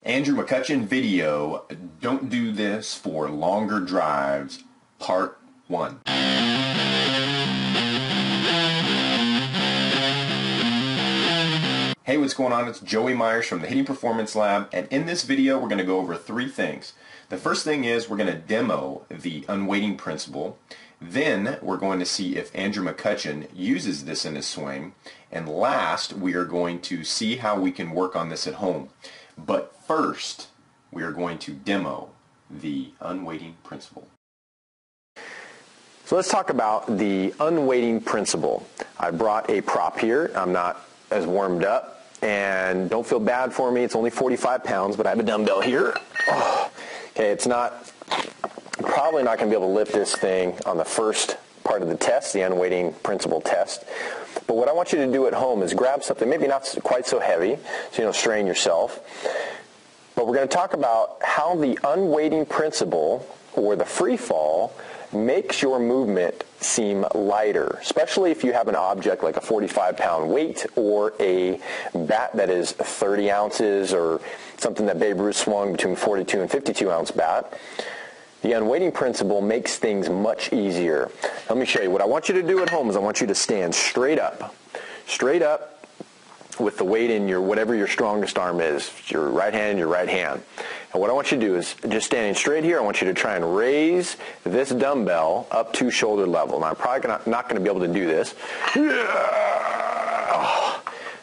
Andrew McCutchen video, Don't Do This for Longer Drives, Part 1. Hey, what's going on? It's Joey Myers from the Hitting Performance Lab, and in this video we're going to go over three things. The first thing is we're going to demo the unweighting principle. Then we're going to see if Andrew McCutchen uses this in his swing. And last, we are going to see how we can work on this at home. But first, we are going to demo the unweighting principle. So let's talk about the unweighting principle. I brought a prop here. I'm not as warmed up, and don't feel bad for me. It's only 45 pounds, but I have a dumbbell here. Oh, okay, it's probably not going to be able to lift this thing on the first part of the test, the unweighting principle test. But what I want you to do at home is grab something, maybe not quite so heavy, so you don't strain yourself. But we're going to talk about how the unweighting principle, or the free fall, makes your movement seem lighter, especially if you have an object like a 45-pound weight or a bat that is 30 ounces or something that Babe Ruth swung between 42 and 52-ounce bat. The unweighting principle makes things much easier. Let me show you. What I want you to do at home is I want you to stand straight up with the weight in whatever your strongest arm is, your right hand, And what I want you to do is, just standing straight here, I want you to try and raise this dumbbell up to shoulder level. Now, I'm probably not going to be able to do this.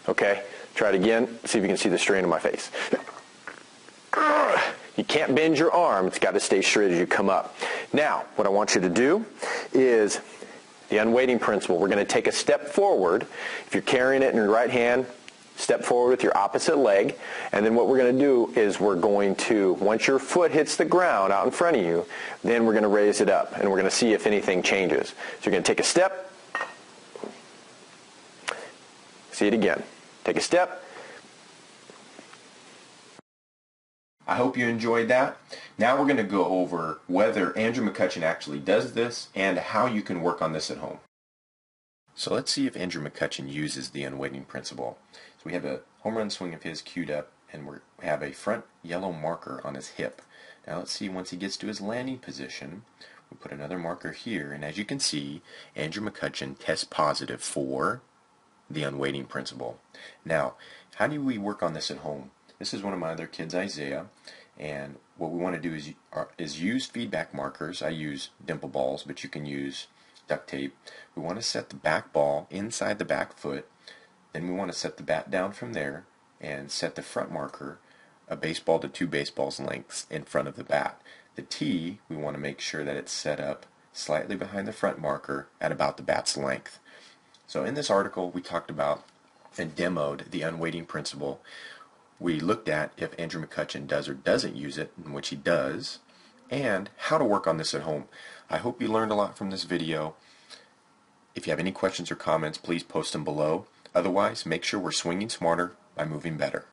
Okay, try it again. See if you can see the strain in my face. You can't bend your arm. It's got to stay straight as you come up. Now, what I want you to do is the unweighting principle. We're going to take a step forward. If you're carrying it in your right hand, step forward with your opposite leg. And then what we're going to do is we're going to, once your foot hits the ground out in front of you, then we're going to raise it up. And we're going to see if anything changes. So you're going to take a step. See it again. Take a step. I hope you enjoyed that. Now we're going to go over whether Andrew McCutchen actually does this and how you can work on this at home. So let's see if Andrew McCutchen uses the unweighting principle. So we have a home run swing of his queued up, and we have a front yellow marker on his hip. Now let's see, once he gets to his landing position, we put another marker here, and as you can see, Andrew McCutchen tests positive for the unweighting principle. Now, how do we work on this at home? This is one of my other kids, Isaiah, and what we want to do is use feedback markers. I use dimple balls, but you can use duct tape. We want to set the back ball inside the back foot. Then we want to set the bat down from there and set the front marker a baseball to 2 baseballs lengths in front of the bat. The tee, we want to make sure that it's set up slightly behind the front marker at about the bat's length. So in this article, we talked about and demoed the unweighting principle. We looked at if Andrew McCutchen does or doesn't use it, in which he does, and how to work on this at home. I hope you learned a lot from this video. If you have any questions or comments, please post them below. Otherwise, make sure we're swinging smarter by moving better.